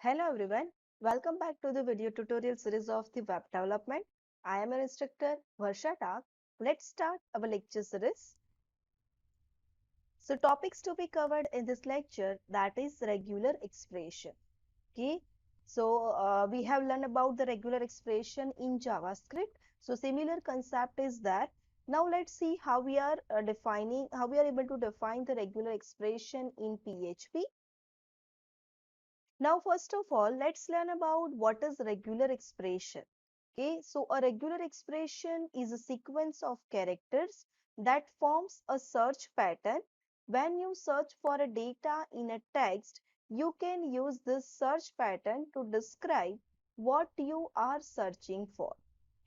Hello everyone, welcome back to the video tutorial series of the web development. I am your instructor Varsha Tak. Let's start our lecture series. So topics to be covered in this lecture, that is regular expression. Okay, so we have learned about the regular expression in JavaScript. So similar concept is that. Now let's see how we are able to define the regular expression in PHP. Now, first of all, let's learn about what is regular expression. Okay, so a regular expression is a sequence of characters that forms a search pattern. When you search for a data in a text, you can use this search pattern to describe what you are searching for.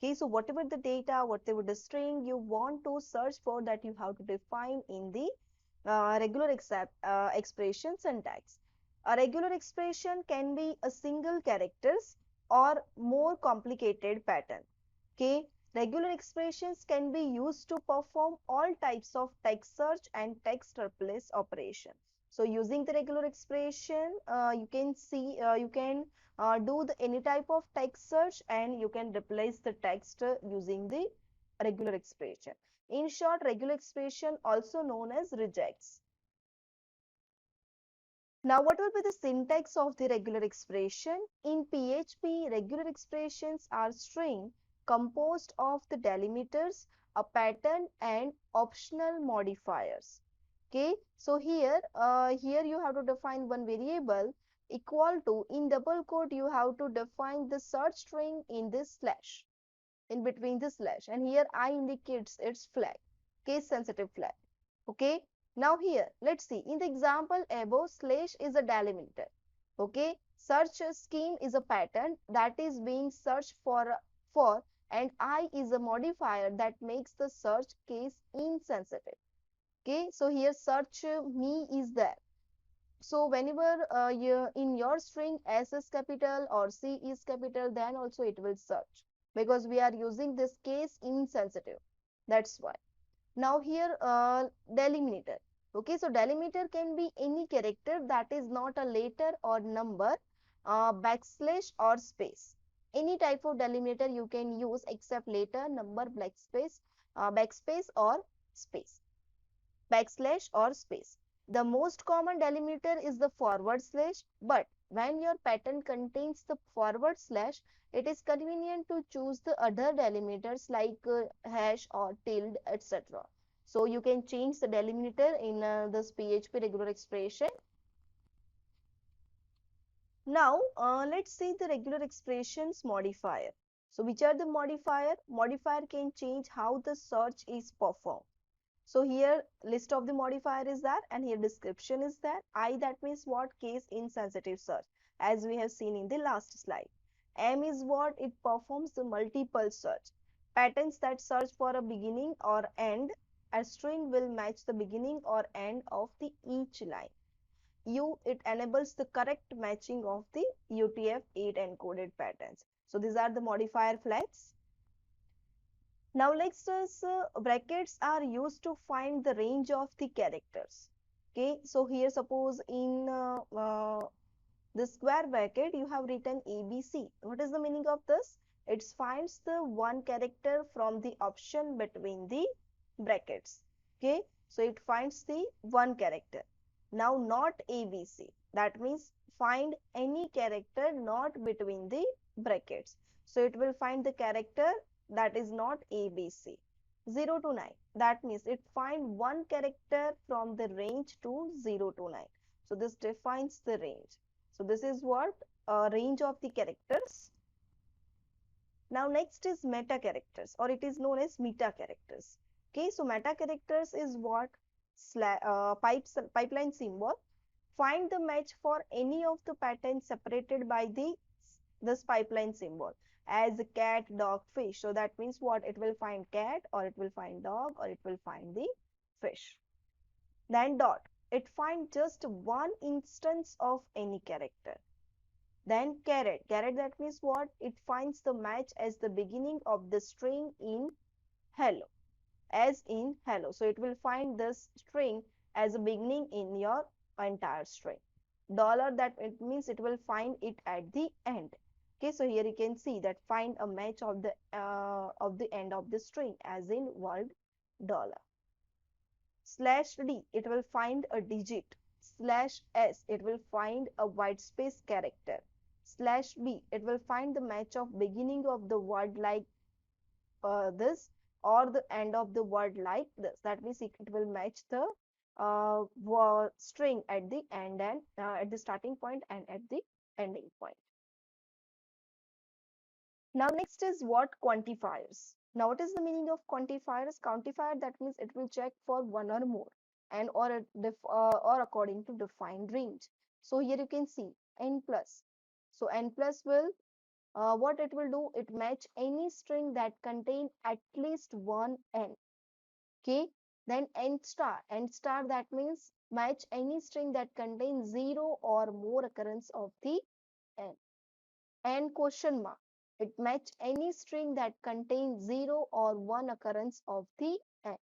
Okay, so whatever the data, whatever the string you want to search for, that you have to define in the regular expression syntax. A regular expression can be a single characters or more complicated pattern. Okay, regular expressions can be used to perform all types of text search and text replace operation. So using the regular expression, you can do any type of text search and you can replace the text using the regular expression. In short, regular expression also known as regex. Now, what will be the syntax of the regular expression? In PHP, regular expressions are string composed of the delimiters, a pattern, and optional modifiers. Okay, so here you have to define one variable equal to, in double quote, you have to define the search string in this slash, in between the slash, and here I indicates its flag, case sensitive flag. Okay, now here let's see, in the example above, slash is a delimiter. Okay, search scheme is a pattern that is being searched for and I is a modifier that makes the search case insensitive. Okay, so here search me is there. So whenever you in your string S is capital or C is capital, then also it will search, because we are using this case insensitive, that's why. Now here delimiter. Okay, so delimiter can be any character that is not a letter or number, backslash or space. Any type of delimiter you can use except letter, number, backspace or space, backslash or space. The most common delimiter is the forward slash, but when your pattern contains the forward slash, it is convenient to choose the other delimiters like hash or tilde, etc. So you can change the delimiter in this PHP regular expression. Now let's see the regular expressions modifier. So which are the modifier? Modifier can change how the search is performed. So here list of the modifier is there, and here description is there. I, that means what? Case insensitive search, as we have seen in the last slide. M is what? It performs the multiple search. Patterns that search for a beginning or end. A string will match the beginning or end of the each line. U, it enables the correct matching of the UTF-8 encoded patterns. So these are the modifier flags. Now let's brackets are used to find the range of the characters. Okay, so here suppose in the square bracket you have written ABC. What is the meaning of this? It finds the one character from the option between the brackets. Okay, so it finds the one character. Now not ABC, that means find any character not between the brackets. So it will find the character that is not ABC. 0 to 9, that means it find one character from the range to 0 to 9. So this defines the range. So this is what range of the characters. Now next is meta characters, or it is known as meta characters. Okay, so meta characters is what? Pipeline symbol. Find the match for any of the patterns separated by this pipeline symbol, as cat, dog, fish. So that means what? It will find cat, or it will find dog, or it will find the fish. Then dot. It finds just one instance of any character. Then caret. Caret, that means what? It finds the match as the beginning of the string in hello, as in hello. So it will find this string as a beginning in your entire string. dollar, that it means it will find it at the end. Okay, so here you can see that find a match of the end of the string, as in word dollar. Slash d, it will find a digit. Slash s, it will find a white space character. Slash b, it will find the match of beginning of the word like this, or the end of the word like this. That means it will match the string at the end and at the starting point and at the ending point. Now next is what quantifiers. Now what is the meaning of quantifiers? Quantifier, that means it will check for one or more and or according to defined range. So here you can see n plus. So n plus will what it will do, it match any string that contain at least one n. Okay, then n star, that means match any string that contains zero or more occurrence of the n. And question mark, it match any string that contains zero or one occurrence of the n.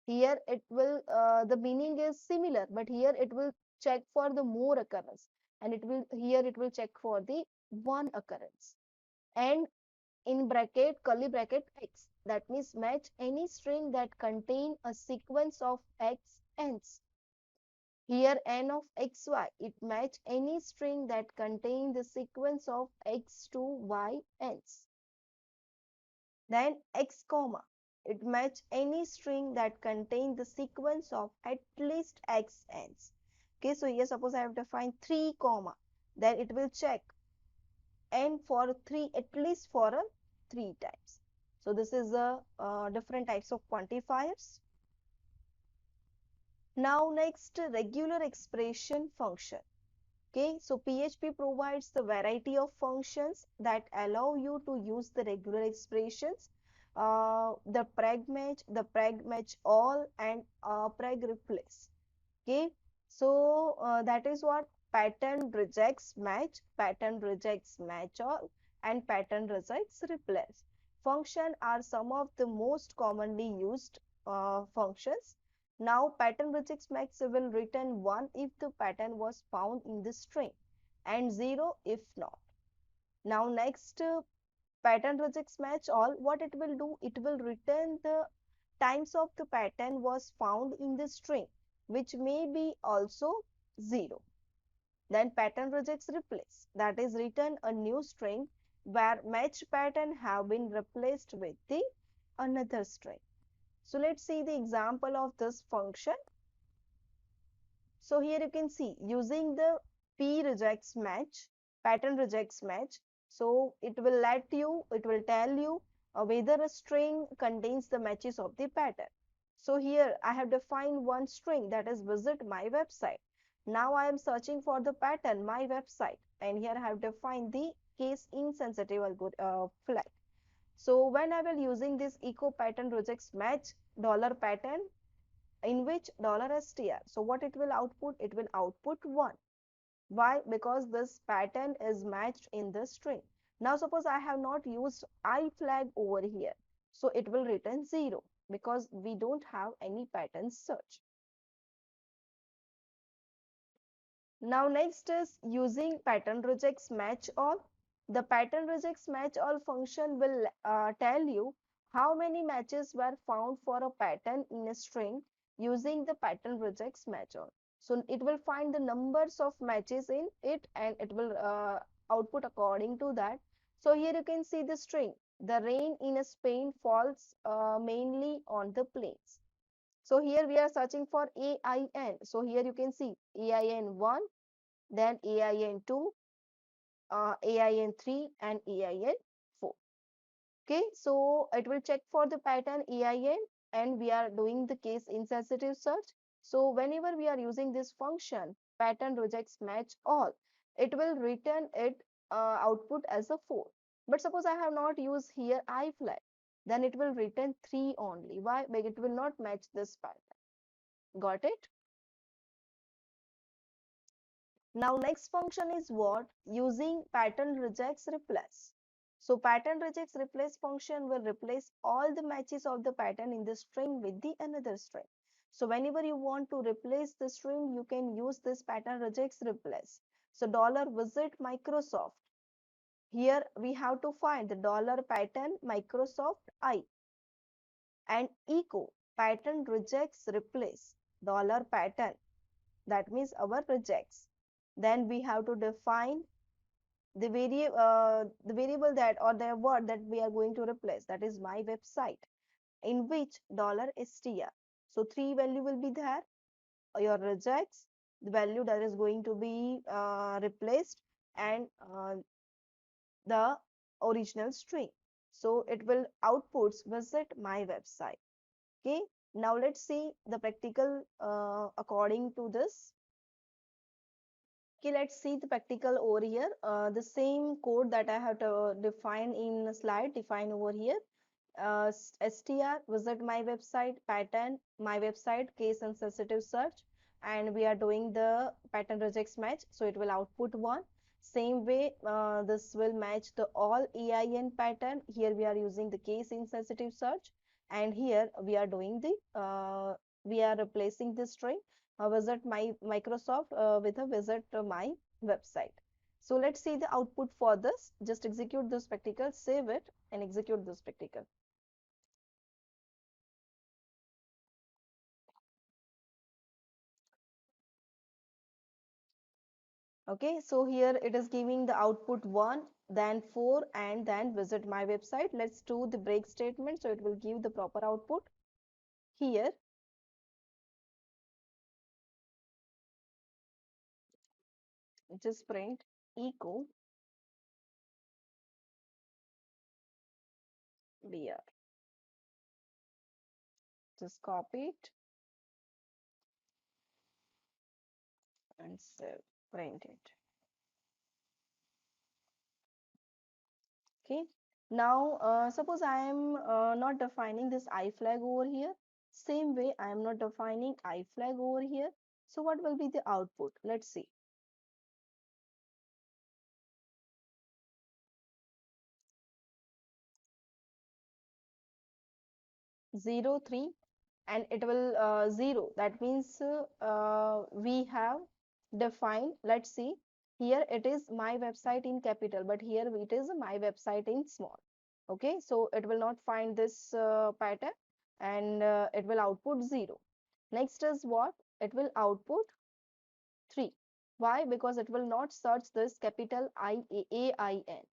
Here it will the meaning is similar, but here it will check for the more occurrence, and it will check for the one occurrence. And in bracket curly bracket x, that means match any string that contain a sequence of x n's. Here n of xy, it match any string that contain the sequence of x to y n's. Then x comma, it match any string that contain the sequence of at least x n's. Okay, so here suppose I have defined 3 comma, then it will check n for 3 at least for a 3 times. So this is the different types of quantifiers. Now next, regular expression function. Okay, so PHP provides the variety of functions that allow you to use the regular expressions, the preg match all, and preg replace. Okay, so that is what pattern rejects match all, and pattern rejects replace. Function are some of the most commonly used functions. Now pattern rejects match will return 1 if the pattern was found in the string and 0 if not. Now next, pattern rejects match all, what it will do, it will return the times of the pattern was found in the string, which may be also 0. Then pattern rejects replace, that is return a new string where matched pattern have been replaced with the another string. So let's see the example of this function. So here you can see using the pattern rejects match. So it will tell you whether a string contains the matches of the pattern. So here I have defined one string, that is visit my website. Now I am searching for the pattern my website, and here I have defined the case insensitive flag. So when I will using this echo pattern rejects match dollar pattern, in which $str, so what it will output, it will output 1. Why? Because this pattern is matched in the string. Now suppose I have not used I flag over here, so it will return 0 because we don't have any pattern search. Now next is using pattern rejects match all. The pattern rejects match all function will tell you how many matches were found for a pattern in a string using the pattern rejects match all. So it will find the numbers of matches in it, and it will output according to that. So here you can see the string. The rain in Spain falls mainly on the plains. So here we are searching for AIN. So here you can see AIN 1, then AIN 2, AIN 3, and AIN 4. Okay, so it will check for the pattern AIN, and we are doing the case insensitive search. So whenever we are using this function, pattern rejects match all, it will return it output as a 4. But suppose I have not used here I flag, then it will return 3 only. Why? Because it will not match this pattern. Got it? Now next function is what? Using pattern rejects replace. So pattern rejects replace function will replace all the matches of the pattern in the string with the another string. So whenever you want to replace the string, you can use this pattern rejects replace. So dollar visit Microsoft. Here we have to find the dollar pattern Microsoft I, and echo pattern rejects replace dollar pattern, that means our rejects. Then we have to define the variable that, or the word that we are going to replace, that is my website, in which $str. So three value will be there. Your rejects, the value that is going to be replaced, and the original string. So it will outputs visit my website. Okay, now let's see the practical according to this. Okay, let's see the practical over here. The same code that I have to define in the slide, define over here. Str visit my website, pattern my website, case and sensitive search, and we are doing the pattern rejects match, so it will output 1. Same way, this will match the all EIN pattern. Here we are using the case insensitive search, and here we are doing the we are replacing the string visit my Microsoft with a visit my website. So let's see the output for this. Just execute this practical, save it, and execute this practical. Okay, so here it is giving the output 1, then 4, and then visit my website. Let's do the break statement, so it will give the proper output. Here, just print echo br. Just copy it and save, print it. Okay, now suppose I am not defining this I flag over here. Same way, I am not defining I flag over here. So what will be the output? Let's see. 0, 3, and it will 0. That means we have defined, let's see, here it is my website in capital, but here it is my website in small. Okay, so it will not find this pattern, and it will output 0. Next is what? It will output 3. Why? Because it will not search this capital IAIN.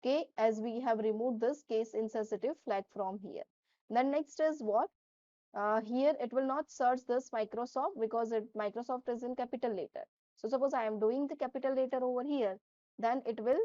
Okay, as we have removed this case insensitive flag from here. Then next is what? Here it will not search this Microsoft because Microsoft is in capital letter. So suppose I am doing the capital letter over here, then it will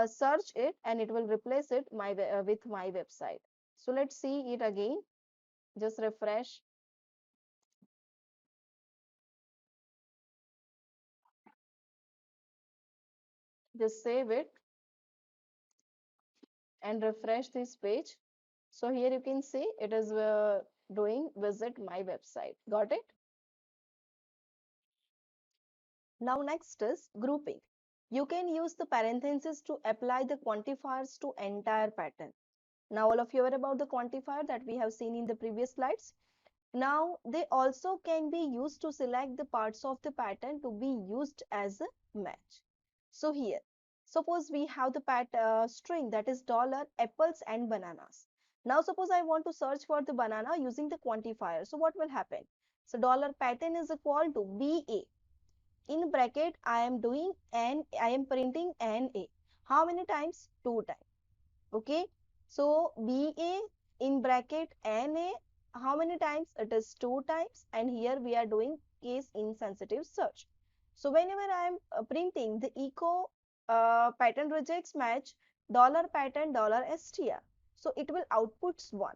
search it, and it will replace it with my website. So let's see it again. Just refresh. Just save it and refresh this page. So here you can see it is doing visit my website. Got it? Now next is grouping. You can use the parentheses to apply the quantifiers to entire pattern. Now all of you are about the quantifier that we have seen in the previous slides. Now they also can be used to select the parts of the pattern to be used as a match. So here, suppose we have the string that is $apples and bananas. Now suppose I want to search for the banana using the quantifier. So what will happen? So $pattern is equal to BA. In bracket, I am doing and I am printing NA. How many times? 2 times. Okay, so BA in bracket NA, how many times? It is 2 times, and here we are doing case insensitive search. So whenever I am printing the echo pattern rejects match $pattern $str, so it will outputs 1.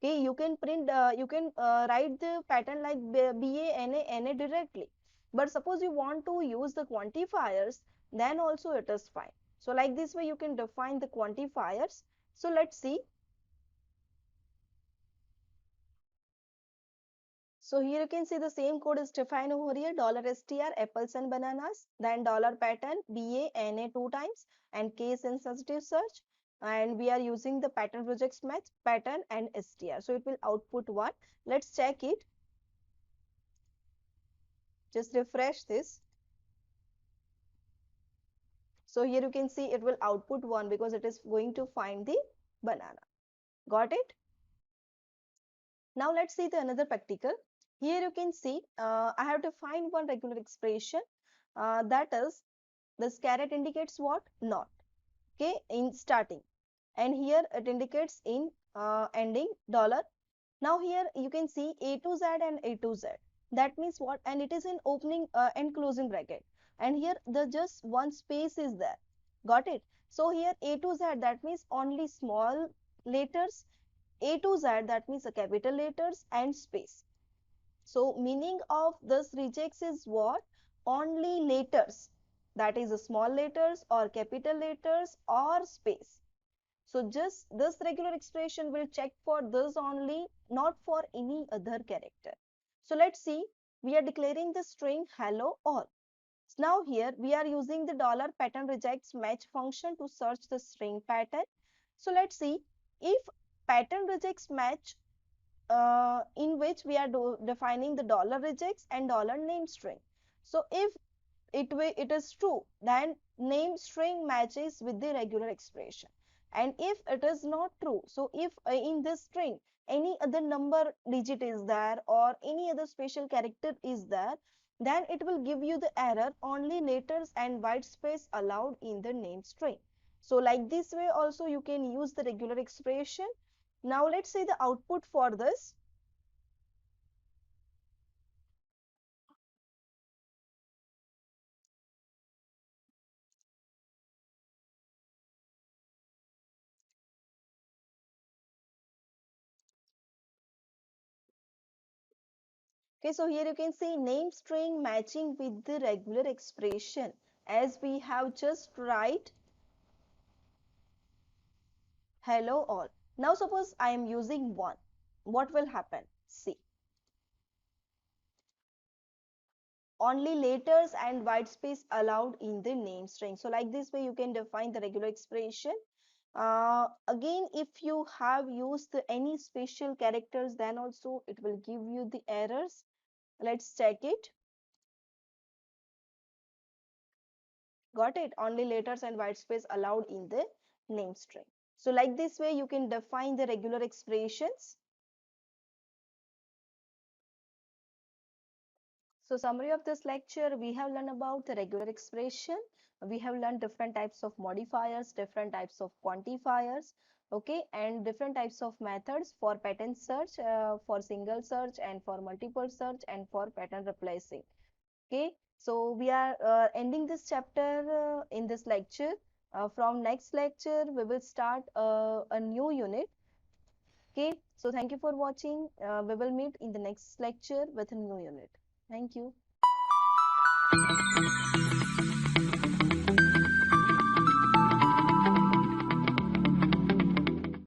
Okay, you can print you can write the pattern like BA NA directly, but suppose you want to use the quantifiers, then also it is fine. So like this way you can define the quantifiers. So let's see. So here you can see the same code is defined over here, $str apples and bananas, then $pattern BA NA 2 times, and case insensitive search, and we are using the pattern rejects match pattern and str, so it will output 1. Let's check it. Just refresh this. So here you can see it will output 1 because it is going to find the banana. Got it? Now let's see the another practical. Here you can see I have to find one regular expression, that is this caret indicates what? Not. Okay, in starting, and here it indicates in ending dollar. Now here you can see A to Z and A to Z. That means what? And it is in opening and closing bracket. And here the just one space is there. Got it? So here A to Z, that means only small letters. A to Z, that means the capital letters and space. So meaning of this regex is what? Only letters. That is the small letters or capital letters or space. So just this regular expression will check for this only, not for any other character. So let's see, we are declaring the string hello all. Now here we are using the $pattern rejects match function to search the string pattern. So let's see, if pattern rejects match, in which we are defining the $rejects and $name string. So if it is true, then name string matches with the regular expression. And if it is not true, so if in this string any other number digit is there or any other special character is there, then it will give you the error only letters and white space allowed in the name string. So like this way also you can use the regular expression. Now let's see the output for this. Okay, so here you can see name string matching with the regular expression as we have just write hello all. Now suppose I am using 1. What will happen? See, only letters and white space allowed in the name string. So like this way you can define the regular expression. Again, if you have used any special characters, then also it will give you the errors. Let's check it. Got it? Only letters and white space allowed in the name string. So like this way you can define the regular expressions. So summary of this lecture, we have learned about the regular expression. We have learned different types of modifiers, different types of quantifiers, okay, and different types of methods for pattern search, for single search and for multiple search and for pattern replacing. Okay, so we are ending this chapter in this lecture. From next lecture, we will start a new unit. Okay, so thank you for watching. We will meet in the next lecture with a new unit. Thank you.